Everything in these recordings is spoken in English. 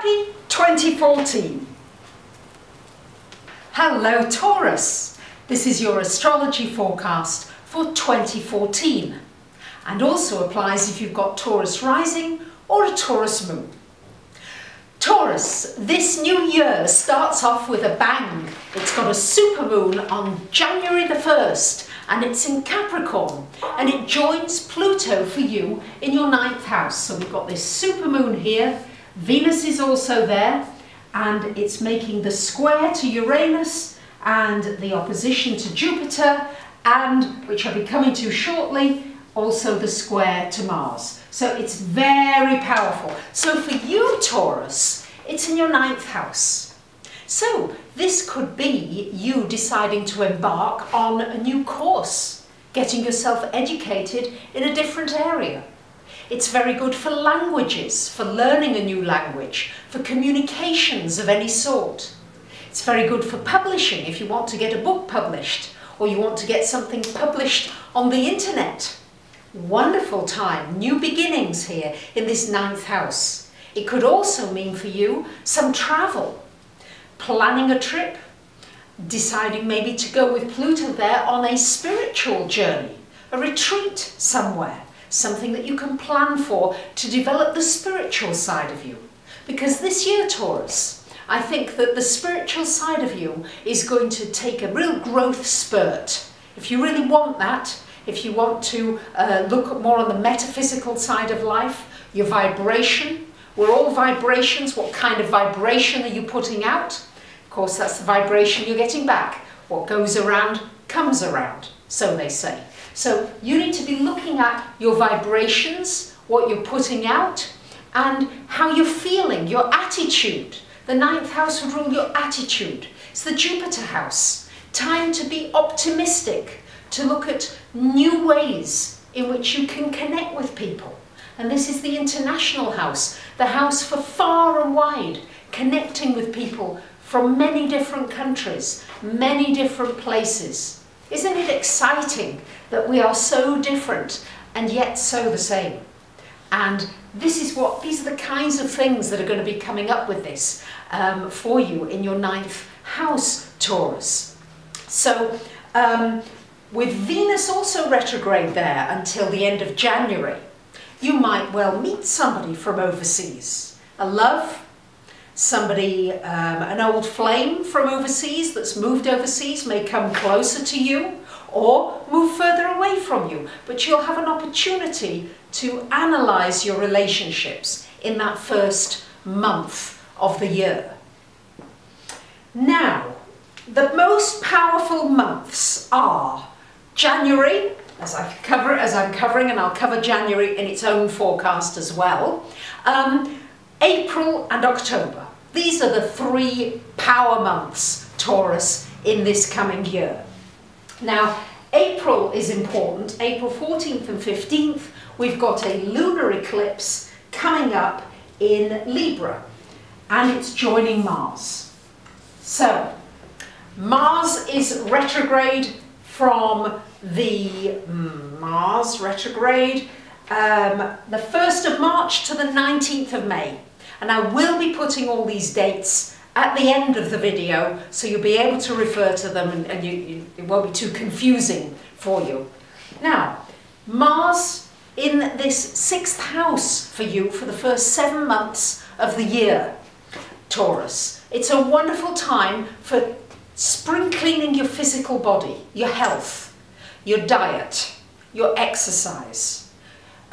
Happy 2014! Hello Taurus! This is your astrology forecast for 2014 and also applies if you've got Taurus rising or a Taurus moon. Taurus, this new year starts off with a bang. It's got a supermoon on January the 1st and it's in Capricorn and it joins Pluto for you in your 9th house. So we've got this supermoon here, Venus is also there and it's making the square to Uranus and the opposition to Jupiter and, which I'll be coming to shortly, also the square to Mars. So it's very powerful. So for you Taurus, it's in your 9th house. So this could be you deciding to embark on a new course, getting yourself educated in a different area. It's very good for languages, for learning a new language, for communications of any sort. It's very good for publishing if you want to get a book published or you want to get something published on the internet. Wonderful time, new beginnings here in this 9th house. It could also mean for you some travel, planning a trip, deciding maybe to go with Pluto there on a spiritual journey, a retreat somewhere, something that you can plan for to develop the spiritual side of you. Because this year, Taurus, I think that the spiritual side of you is going to take a real growth spurt. If you really want that, if you want to look more on the metaphysical side of life, your vibration, we're all vibrations. What kind of vibration are you putting out? Of course, that's the vibration you're getting back. What goes around comes around, so they say. So you need to be looking at your vibrations, what you're putting out, and how you're feeling, your attitude. The 9th house would rule your attitude. It's the Jupiter house. Time to be optimistic, to look at new ways in which you can connect with people. And this is the international house, the house for far and wide, connecting with people from many different countries, many different places. Isn't it exciting that we are so different and yet so the same? And these are the kinds of things that are going to be coming up with this for you in your 9th house, Taurus. So with Venus also retrograde there until the end of January, you might well meet somebody from overseas, a love, somebody, an old flame from overseas that's moved overseas may come closer to you or move further away from you, but you'll have an opportunity to analyze your relationships in that first month of the year. Now, the most powerful months are January, as I'm covering, and I'll cover January in its own forecast as well, April and October. These are the 3 power months, Taurus, in this coming year. Now, April is important. April 14th and 15th, we've got a lunar eclipse coming up in Libra, and it's joining Mars. So, Mars is retrograde from the Mars retrograde the 1st of March to the 19th of May. And I will be putting all these dates at the end of the video, so you'll be able to refer to them and it won't be too confusing for you. Now, Mars in this 6th house for you for the first 7 months of the year, Taurus. It's a wonderful time for spring cleaning your physical body, your health, your diet, your exercise.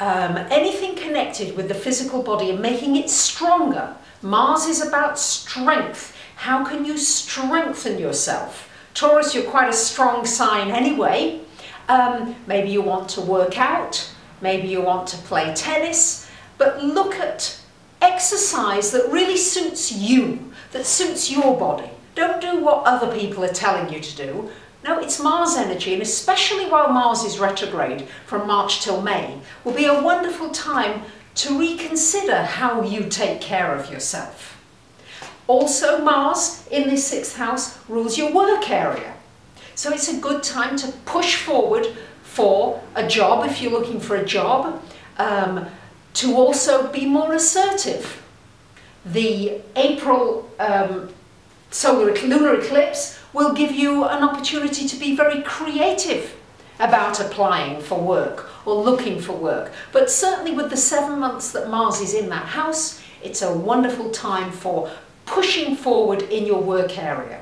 Anything connected with the physical body and making it stronger. Mars is about strength. How can you strengthen yourself? Taurus, you're quite a strong sign anyway. Maybe you want to work out, maybe you want to play tennis, but look at exercise that really suits you, that suits your body. Don't do what other people are telling you to do. No, it's Mars energy, and especially while Mars is retrograde from March till May, will be a wonderful time to reconsider how you take care of yourself. Also, Mars in this 6th house rules your work area. So it's a good time to push forward for a job if you're looking for a job, to also be more assertive, The April lunar eclipse will give you an opportunity to be very creative about applying for work or looking for work. But certainly with the 7 months that Mars is in that house, it's a wonderful time for pushing forward in your work area.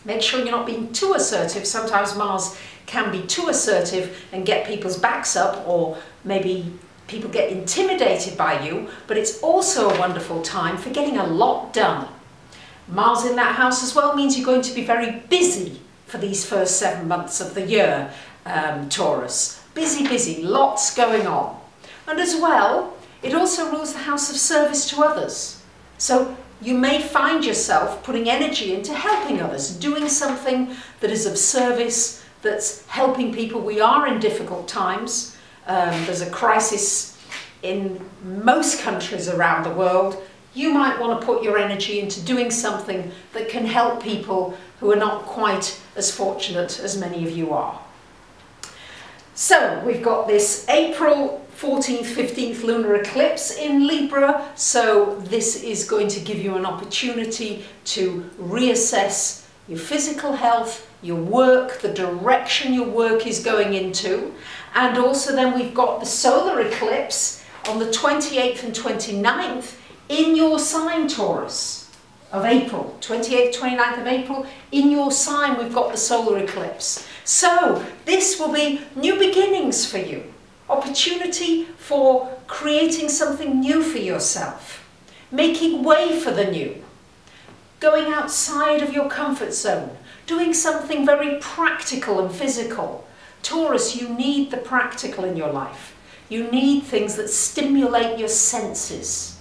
Make sure you're not being too assertive. Sometimes Mars can be too assertive and get people's backs up, or maybe people get intimidated by you, but it's also a wonderful time for getting a lot done. Mars in that house as well means you're going to be very busy for these first 7 months of the year, Taurus. Busy, busy, lots going on. And as well, it also rules the house of service to others. So you may find yourself putting energy into helping others, doing something that is of service, that's helping people. We are in difficult times. There's a crisis in most countries around the world. You might want to put your energy into doing something that can help people who are not quite as fortunate as many of you are. So we've got this April 14th, 15th lunar eclipse in Libra. So this is going to give you an opportunity to reassess your physical health, your work, the direction your work is going into. And also then we've got the solar eclipse on the 28th and 29th in your sign, Taurus, of April. 28th, 29th of April, in your sign we've got the solar eclipse. So this will be new beginnings for you. Opportunity for creating something new for yourself. Making way for the new. Going outside of your comfort zone. Doing something very practical and physical. Taurus, you need the practical in your life. You need things that stimulate your senses.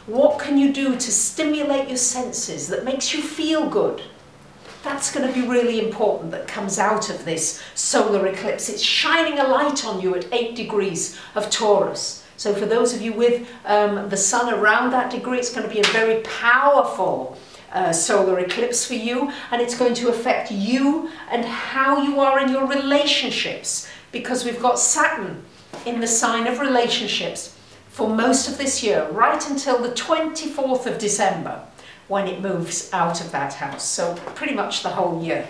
What can you do to stimulate your senses that makes you feel good? That's going to be really important, that comes out of this solar eclipse. It's shining a light on you at 8 degrees of Taurus. So for those of you with the sun around that degree, it's going to be a very powerful solar eclipse for you, and it's going to affect you and how you are in your relationships, because we've got Saturn in the sign of relationships for most of this year, right until the 24th of December, when it moves out of that house. So pretty much the whole year.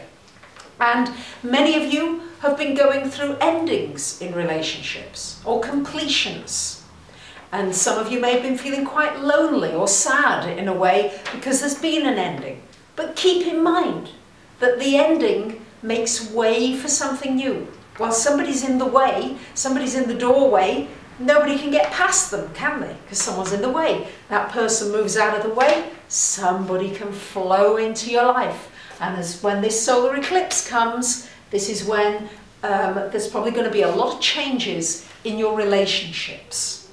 And many of you have been going through endings in relationships or completions. And some of you may have been feeling quite lonely or sad in a way because there's been an ending. But keep in mind that the ending makes way for something new. While somebody's in the way, somebody's in the doorway, nobody can get past them, can they? Because someone's in the way. That person moves out of the way, somebody can flow into your life. And when this solar eclipse comes, this is when there's probably going to be a lot of changes in your relationships.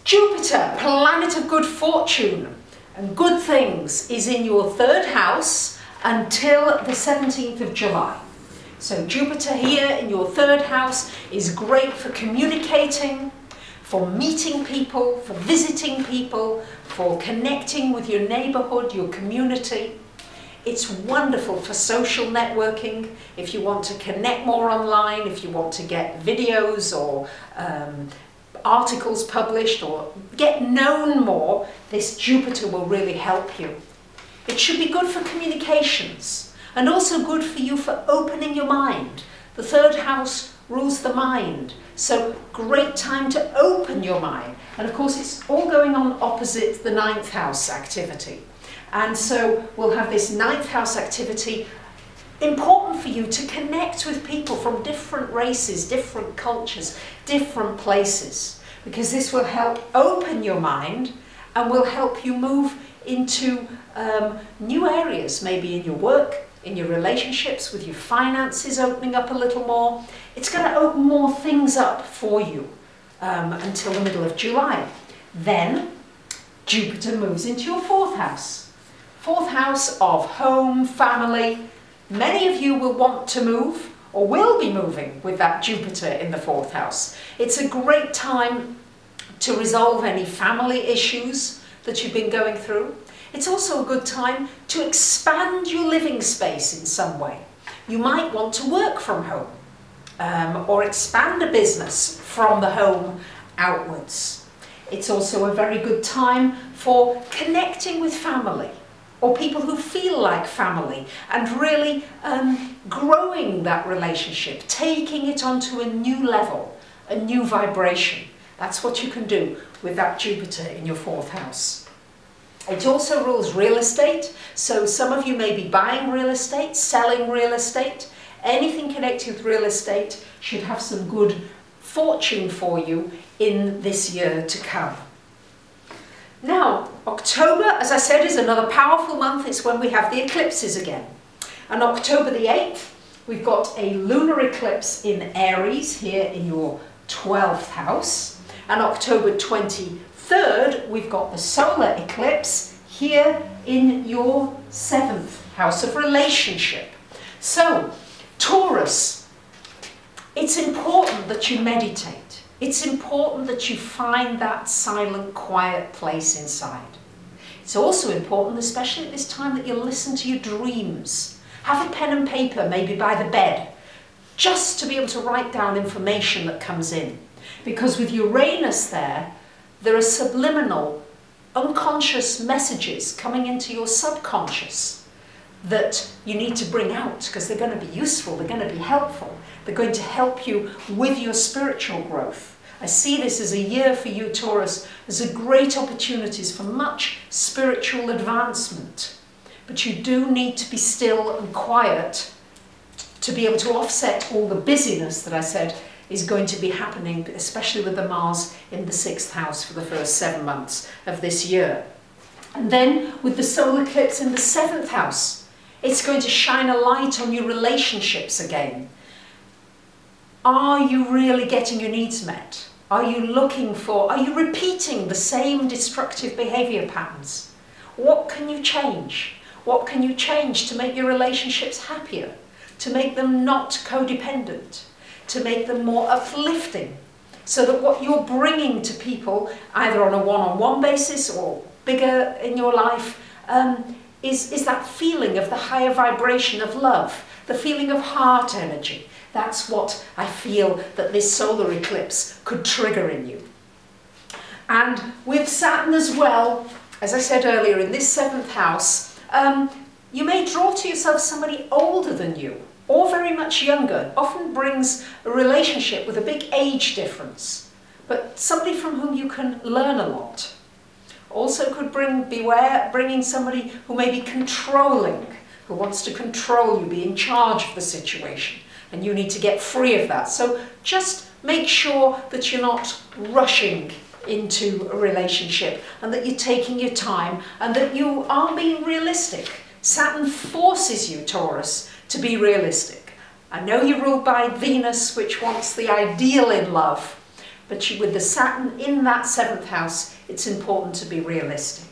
Jupiter, planet of good fortune and good things, is in your 3rd house until the 17th of July. So Jupiter here in your 3rd house is great for communicating, for meeting people, for visiting people, for connecting with your neighborhood, your community. It's wonderful for social networking, if you want to connect more online, if you want to get videos or articles published or get known more, this Jupiter will really help you. It should be good for communications and also good for you for opening your mind. The 3rd house rules the mind, so great time to open your mind. And of course it's all going on opposite the 9th house activity. And so we'll have this 9th house activity, important for you to connect with people from different races, different cultures, different places, because this will help open your mind and will help you move into new areas, maybe in your work, in your relationships, with your finances opening up a little more. It's going to open more things up for you until the middle of July. Then Jupiter moves into your 4th house. 4th house of home, family. Many of you will want to move or will be moving with that Jupiter in the 4th house. It's a great time to resolve any family issues that you've been going through. It's also a good time to expand your living space in some way. You might want to work from home or expand a business from the home outwards. It's also a very good time for connecting with family, or people who feel like family, and really growing that relationship, taking it onto a new level, a new vibration. That's what you can do with that Jupiter in your 4th house. It also rules real estate, so some of you may be buying real estate, selling real estate. Anything connected with real estate should have some good fortune for you in this year to come. Now, October, as I said, is another powerful month. It's when we have the eclipses again. And October the 8th, we've got a lunar eclipse in Aries here in your 12th house. And October 23rd, we've got the solar eclipse here in your 7th house of relationship. So, Taurus, it's important that you meditate. It's important that you find that silent, quiet place inside. It's also important, especially at this time, that you listen to your dreams. Have a pen and paper, maybe by the bed, just to be able to write down information that comes in. Because with Uranus there are subliminal, unconscious messages coming into your subconscious that you need to bring out, because they're going to be useful, they're going to be helpful. They're going to help you with your spiritual growth. I see this as a year for you, Taurus, as a great opportunities for much spiritual advancement. But you do need to be still and quiet to be able to offset all the busyness that I said is going to be happening, especially with the Mars in the 6th house for the first 7 months of this year. And then with the solar eclipse in the 7th house, it's going to shine a light on your relationships again. Are you really getting your needs met? Are you repeating the same destructive behavior patterns? What can you change? What can you change to make your relationships happier? To make them not codependent? To make them more uplifting? So that what you're bringing to people, either on a one-on-one basis or bigger in your life, is that feeling of the higher vibration of love, the feeling of heart energy. That's what I feel that this solar eclipse could trigger in you. And with Saturn as well, as I said earlier, in this 7th house, you may draw to yourself somebody older than you, or very much younger. Often brings a relationship with a big age difference, but somebody from whom you can learn a lot. Also could bringing somebody who may be controlling, who wants to control you, be in charge of the situation. And you need to get free of that. So just make sure that you're not rushing into a relationship, and that you're taking your time, and that you are being realistic. Saturn forces you, Taurus, to be realistic. I know you're ruled by Venus, which wants the ideal in love, but with the Saturn in that 7th house, it's important to be realistic.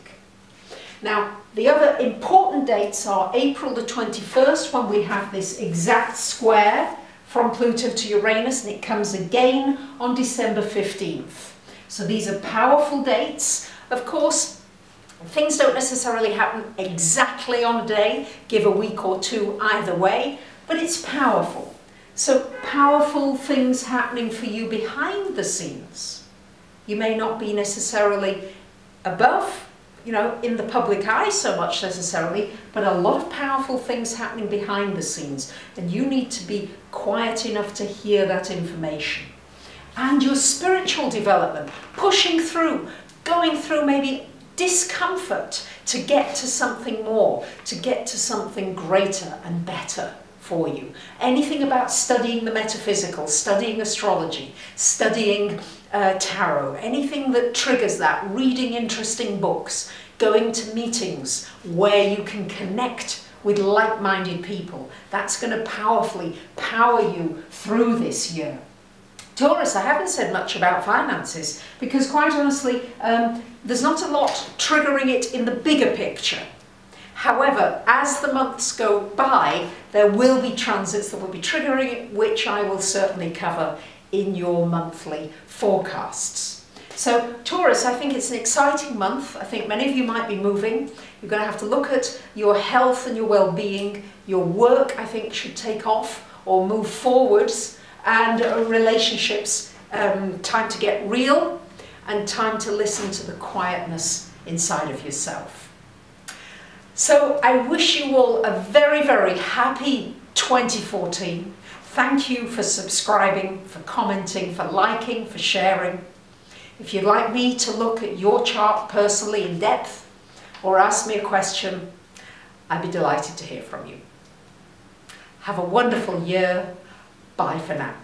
Now, the other important dates are April the 21st, when we have this exact square from Pluto to Uranus, and it comes again on December 15th. So these are powerful dates. Of course, things don't necessarily happen exactly on a day, give a week or two either way, but it's powerful. So powerful things happening for you behind the scenes. You may not be necessarily above, in the public eye so much necessarily, but a lot of powerful things happening behind the scenes, and you need to be quiet enough to hear that information. And your spiritual development, pushing through, going through maybe discomfort to get to something more, to get to something greater and better for you. Anything about studying the metaphysical, studying astrology, studying tarot, anything that triggers that, reading interesting books, going to meetings where you can connect with like-minded people, that's going to powerfully power you through this year. Taurus, I haven't said much about finances because quite honestly, there's not a lot triggering it in the bigger picture. However, as the months go by, there will be transits that will be triggering it, which I will certainly cover in your monthly forecasts. So Taurus, I think it's an exciting month. I think many of you might be moving. You're going to have to look at your health and your well-being. Your work, I think, should take off or move forwards. And relationships, time to get real. and time to listen to the quietness inside of yourself. So I wish you all a very, very happy 2014. Thank you for subscribing, for commenting, for liking, for sharing. If you'd like me to look at your chart personally in depth or ask me a question, I'd be delighted to hear from you. Have a wonderful year. Bye for now.